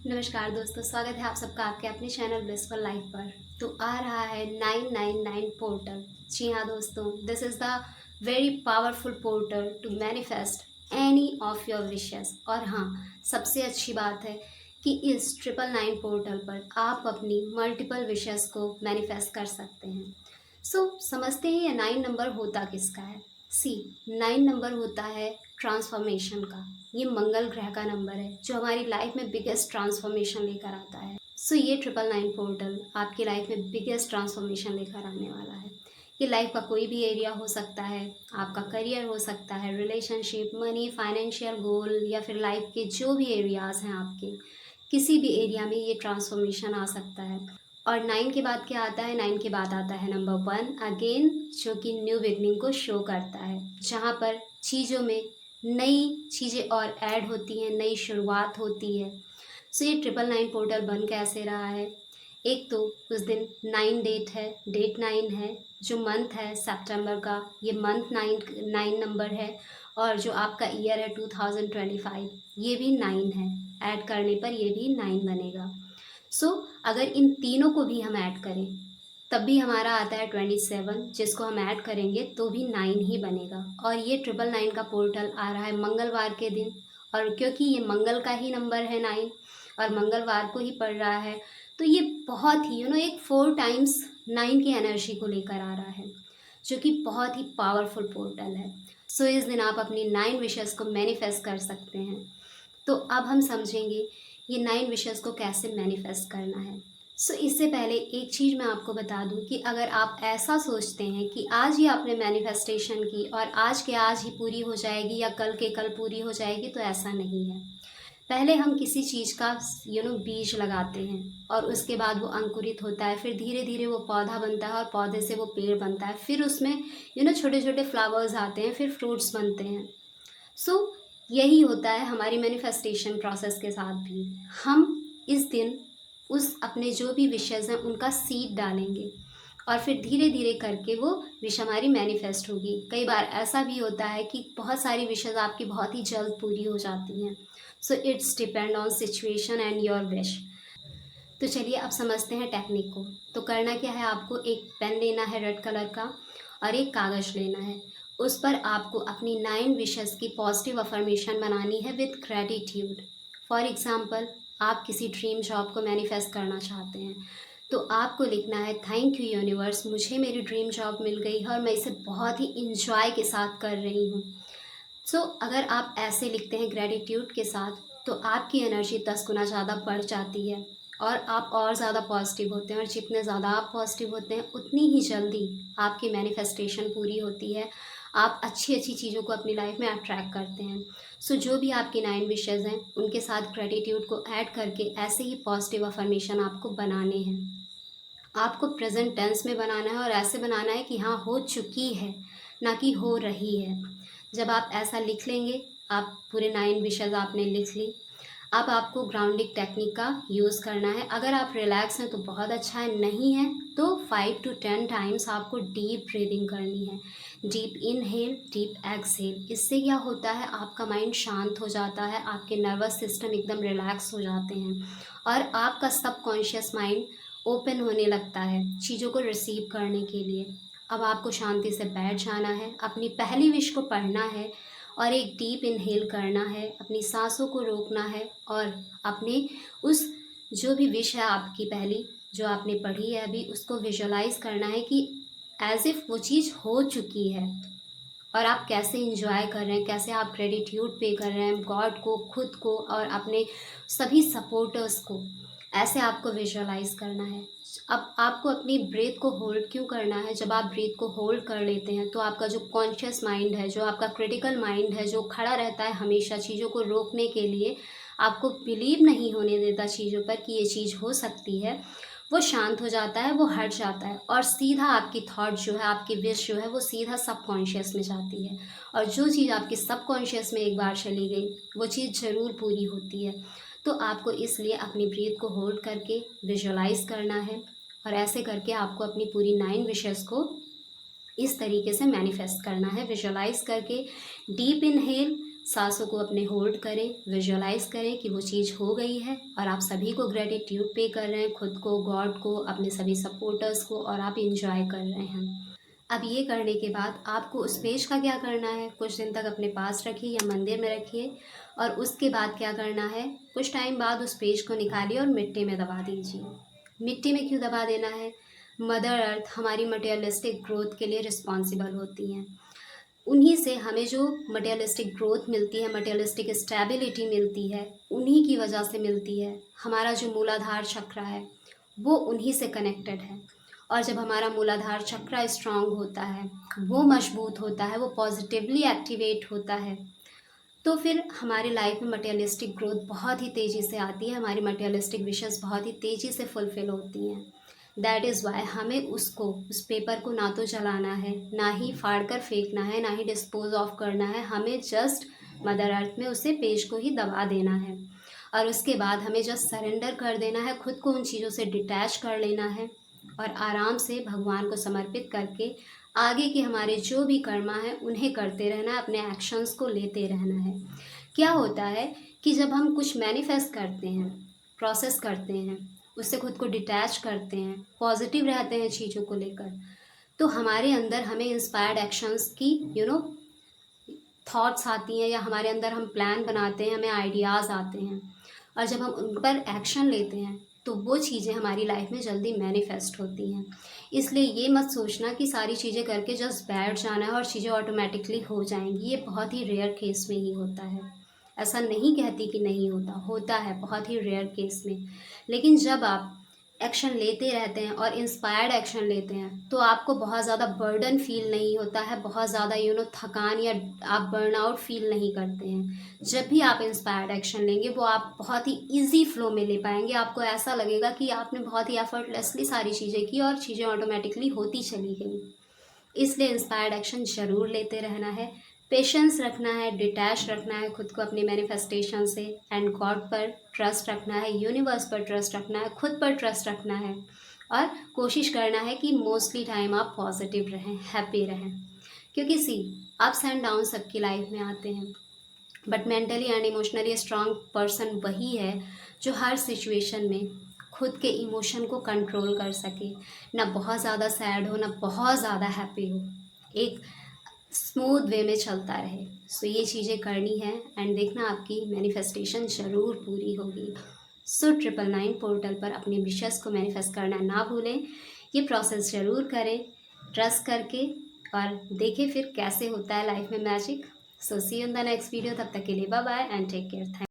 नमस्कार दोस्तों, स्वागत है आप सबका आपके अपने चैनल ब्लिसफुल लाइफ पर। तो आ रहा है 999 पोर्टल। जी हाँ दोस्तों, this is the very powerful portal to manifest any of your wishes. और हाँ, सबसे अच्छी बात है कि इस 999 पोर्टल पर आप अपनी मल्टीपल विशेस को मैनिफेस्ट कर सकते हैं। समझते हैं ये 9 नंबर होता किसका है। सी 9 नंबर होता है ट्रांसफॉर्मेशन का। ये मंगल ग्रह का नंबर है जो हमारी लाइफ में बिगेस्ट ट्रांसफॉर्मेशन लेकर आता है। ये 999 पोर्टल आपकी लाइफ में बिगेस्ट ट्रांसफॉर्मेशन लेकर आने वाला है। ये लाइफ का कोई भी एरिया हो सकता है, आपका करियर हो सकता है, रिलेशनशिप, मनी, फाइनेंशियल गोल, या फिर लाइफ के जो भी एरियाज हैं आपके, किसी भी एरिया में ये ट्रांसफॉर्मेशन आ सकता है। और 9 के बाद क्या आता है? 9 के बाद आता है नंबर 1 अगेन, जो कि न्यू बिगनिंग को शो करता है, जहाँ पर चीज़ों में नई चीज़ें और ऐड होती हैं, नई शुरुआत होती है। ये 999 पोर्टल बन कैसे रहा है? एक तो उस दिन 9 डेट है, डेट 9 है, जो मंथ है सितंबर का, ये मंथ 9 नंबर है। और जो आपका ईयर है 2025, ये भी 9 है। ऐड करने पर ये भी 9 बनेगा। अगर इन तीनों को भी हम ऐड करें तब भी हमारा आता है 27, जिसको हम ऐड करेंगे तो भी 9 ही बनेगा। और ये 999 का पोर्टल आ रहा है मंगलवार के दिन। और क्योंकि ये मंगल का ही नंबर है 9 और मंगलवार को ही पड़ रहा है, तो ये बहुत ही एक 4 टाइम्स 9 की एनर्जी को लेकर आ रहा है, जो कि बहुत ही पावरफुल पोर्टल है। इस दिन आप अपनी 9 विशेस को मैनिफेस्ट कर सकते हैं। तो अब हम समझेंगे ये 9 विशेस को कैसे मैनिफेस्ट करना है। इससे पहले एक चीज़ मैं आपको बता दूं कि अगर आप ऐसा सोचते हैं कि आज ही आपने मैनिफेस्टेशन की और आज के आज ही पूरी हो जाएगी या कल के कल पूरी हो जाएगी, तो ऐसा नहीं है। पहले हम किसी चीज़ का बीज लगाते हैं और उसके बाद वो अंकुरित होता है, फिर धीरे धीरे वो पौधा बनता है और पौधे से वो पेड़ बनता है, फिर उसमें छोटे छोटे फ्लावर्स आते हैं, फिर फ्रूट्स बनते हैं। सो यही होता है हमारी मैनिफेस्टेशन प्रोसेस के साथ भी। हम इस दिन उस अपने जो भी विशेज़ हैं उनका सीड डालेंगे और फिर धीरे धीरे करके वो विश हमारी मैनिफेस्ट होगी। कई बार ऐसा भी होता है कि बहुत सारी विशेज़ आपकी बहुत ही जल्द पूरी हो जाती हैं। It's depend on situation and your wish. तो चलिए अब समझते हैं टेक्निक को। तो करना क्या है, आपको एक पेन लेना है रेड कलर का और एक कागज़ लेना है। उस पर आपको अपनी 9 विशेस की पॉजिटिव अफर्मेशन बनानी है विथ ग्रेटिट्यूड। फॉर एग्ज़ाम्पल, आप किसी ड्रीम जॉब को मैनिफेस्ट करना चाहते हैं, तो आपको लिखना है, थैंक यू यूनिवर्स, मुझे मेरी ड्रीम जॉब मिल गई है और मैं इसे बहुत ही इंजॉय के साथ कर रही हूँ। अगर आप ऐसे लिखते हैं ग्रेटिट्यूड के साथ, तो आपकी एनर्जी 10 गुना ज़्यादा बढ़ जाती है और आप और ज़्यादा पॉजिटिव होते हैं। और जितने ज़्यादा आप पॉजिटिव होते हैं उतनी ही जल्दी आपकी मैनिफेस्टेशन पूरी होती है। आप अच्छी अच्छी चीज़ों को अपनी लाइफ में अट्रैक्ट करते हैं। जो भी आपकी 9 विशेज़ हैं उनके साथ ग्रेटिट्यूड को ऐड करके ऐसे ही पॉजिटिव अफर्मेशन आपको बनाने हैं। आपको प्रेजेंट टेंस में बनाना है और ऐसे बनाना है कि हाँ, हो चुकी है, ना कि हो रही है। जब आप ऐसा लिख लेंगे, आप पूरे 9 विशेज़ आपने लिख ली। अब आपको ग्राउंडिंग टेक्निक का यूज़ करना है। अगर आप रिलैक्स हैं तो बहुत अच्छा है, नहीं है तो 5 to 10 टाइम्स आपको डीप ब्रीदिंग करनी है। Deep inhale, deep exhale. इससे क्या होता है, आपका माइंड शांत हो जाता है, आपके नर्वस सिस्टम एकदम रिलैक्स हो जाते हैं और आपका सबकॉन्शियस माइंड ओपन होने लगता है चीज़ों को रिसीव करने के लिए। अब आपको शांति से बैठ जाना है, अपनी पहली विश को पढ़ना है और एक डीप इनहेल करना है, अपनी सांसों को रोकना है और अपने उस जो भी विश है आपकी पहली, जो आपने पढ़ी है अभी, उसको विजुअलाइज करना है कि एज इफ़ वो चीज़ हो चुकी है और आप कैसे इंजॉय कर रहे हैं, कैसे आप ग्रेटिट्यूड पे कर रहे हैं गॉड को, खुद को और अपने सभी सपोर्टर्स को। ऐसे आपको विजुअलाइज करना है। अब आपको अपनी ब्रीथ को होल्ड क्यों करना है? जब आप ब्रीथ को होल्ड कर लेते हैं तो आपका जो कॉन्शियस माइंड है, जो आपका क्रिटिकल माइंड है, जो खड़ा रहता है हमेशा चीज़ों को रोकने के लिए, आपको बिलीव नहीं होने देता चीज़ों पर कि ये चीज़ हो सकती है, वो शांत हो जाता है, वो हट जाता है और सीधा आपकी थॉट जो है, आपकी विश जो है, वो सीधा सबकॉन्शियस में जाती है। और जो चीज़ आपकी सबकॉन्शियस में एक बार चली गई, वो चीज़ ज़रूर पूरी होती है। तो आपको इसलिए अपनी ब्रीथ को होल्ड करके विजुअलाइज करना है और ऐसे करके आपको अपनी पूरी 9 विशेस को इस तरीके से मैनिफेस्ट करना है। विजुअलाइज करके डीप इनहेल सांसों को अपने होल्ड करें, विजुअलाइज करें कि वो चीज़ हो गई है और आप सभी को ग्रेटिट्यूड पे कर रहे हैं, खुद को, गॉड को, अपने सभी सपोर्टर्स को, और आप इंजॉय कर रहे हैं। अब ये करने के बाद आपको उस पेज का क्या करना है, कुछ दिन तक अपने पास रखिए या मंदिर में रखिए, और उसके बाद क्या करना है, कुछ टाइम बाद उस पेज को निकालिए और मिट्टी में दबा दीजिए। मिट्टी में क्यों दबा देना है? मदर अर्थ हमारी मटेरियलिस्टिक ग्रोथ के लिए रिस्पॉन्सिबल होती हैं। उन्हीं से हमें जो मटेरियलिस्टिक ग्रोथ मिलती है, मटेरियलिस्टिक स्टेबिलिटी मिलती है, उन्हीं की वजह से मिलती है। हमारा जो मूलाधार चक्र है वो उन्हीं से कनेक्टेड है, और जब हमारा मूलाधार चक्र स्ट्रांग होता है, वो मजबूत होता है, वो पॉजिटिवली एक्टिवेट होता है, तो फिर हमारे लाइफ में मटेरियलिस्टिक ग्रोथ बहुत ही तेज़ी से आती है, हमारी मटेरियलिस्टिक विशेस बहुत ही तेज़ी से फुलफ़िल होती हैं। दैट इज़ वाई हमें उस पेपर को ना तो जलाना है, ना ही फाड़ कर फेंकना है, ना ही डिस्पोज ऑफ करना है। हमें जस्ट मदर अर्थ में उसे पेज को ही दबा देना है, और उसके बाद हमें जस्ट सरेंडर कर देना है, खुद को उन चीज़ों से डिटैच कर लेना है, और आराम से भगवान को समर्पित करके आगे के हमारे जो भी कर्मा है उन्हें करते रहना है, अपने एक्शंस को लेते रहना है। क्या होता है कि जब हम कुछ मैनिफेस्ट करते हैं, प्रोसेस करते हैं, उससे खुद को डिटैच करते हैं, पॉजिटिव रहते हैं चीज़ों को लेकर, तो हमारे अंदर हमें इंस्पायर्ड एक्शंस की थॉट्स आती हैं, या हमारे अंदर हम प्लान बनाते हैं, हमें आइडियाज़ आते हैं, और जब हम उन पर एक्शन लेते हैं तो वो चीज़ें हमारी लाइफ में जल्दी मैनिफेस्ट होती हैं। इसलिए ये मत सोचना कि सारी चीज़ें करके जस्ट बैठ जाना है और चीज़ें ऑटोमेटिकली हो जाएंगी। ये बहुत ही रेयर केस में ही होता है। ऐसा नहीं कहती कि नहीं होता, होता है बहुत ही रेयर केस में। लेकिन जब आप एक्शन लेते रहते हैं और इंस्पायर्ड एक्शन लेते हैं तो आपको बहुत ज़्यादा बर्डन फील नहीं होता है, बहुत ज़्यादा थकान या आप बर्नआउट फील नहीं करते हैं। जब भी आप इंस्पायर्ड एक्शन लेंगे वो आप बहुत ही इजी फ्लो में ले पाएंगे। आपको ऐसा लगेगा कि आपने बहुत ही एफर्टलेसली सारी चीज़ें की और चीज़ें ऑटोमेटिकली होती चली गई। इसलिए इंस्पायर्ड एक्शन ज़रूर लेते रहना है, पेशेंस रखना है, डिटैच रखना है खुद को अपनी मैनिफेस्टेशन से, एंड गॉड पर ट्रस्ट रखना है, यूनिवर्स पर ट्रस्ट रखना है, खुद पर ट्रस्ट रखना है, और कोशिश करना है कि मोस्टली टाइम आप पॉजिटिव रहें, हैप्पी रहें। क्योंकि अप्स एंड डाउन सबकी लाइफ में आते हैं, but mentally and emotionally strong person वही है जो हर सिचुएशन में खुद के इमोशन को कंट्रोल कर सके, ना बहुत ज़्यादा सैड हो, ना बहुत ज़्यादा हैप्पी हो, एक स्मूथ वे में चलता रहे। सो ये चीज़ें करनी है, एंड देखना आपकी मैनिफेस्टेशन ज़रूर पूरी होगी। सो 999 पोर्टल पर अपने विशेस को मैनिफेस्ट करना ना भूलें, ये प्रोसेस ज़रूर करें ट्रस्ट करके, और देखें फिर कैसे होता है लाइफ में magic. So see you in the next video, तब तक के लिए bye bye and take care.